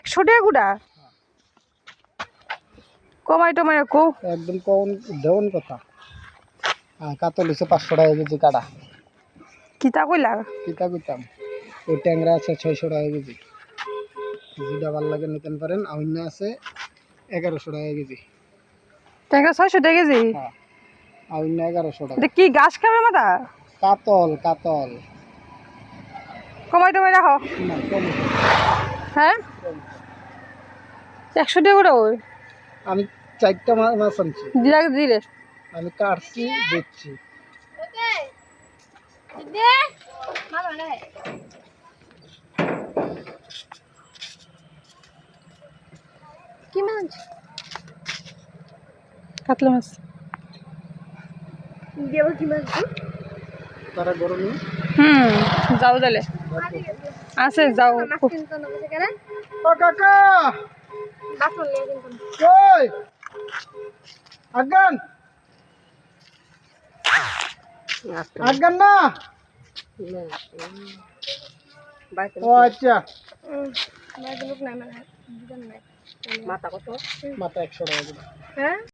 100 টাকা গুড়া কমাই টমাই কো একদম কোন দেওন কথা কাতল হইছে 500 টাকা কেজি কাটা কিতা কইলা কিতা কইতাম ওই ট্যাংরা আছে 600 টাকা কেজি যেটা ভালো লাগে নিতেন পারেন অন্য আছে 1100 টাকা কেজি টাকা 600 টাকা কেজি হ্যাঁ অন্য 1100 টাকা এটা কি গাছ খাবে মাথা কাতল কাতল কমাই টমাই রাখো না কম হ্যাঁ 100 টাকা গুড়া ওই আমি 4টা মাছ আনছি দিলে আমি কাটছি দিচ্ছি কি মাছ কাতলা মাছ দিয়ে কি মাছ তারা গরমে যাও তাহলে আছে যাও ও কাকা কই আগান আগান না ও আচ্ছা মাথা কত মাথা 100 টাকা হ্যাঁ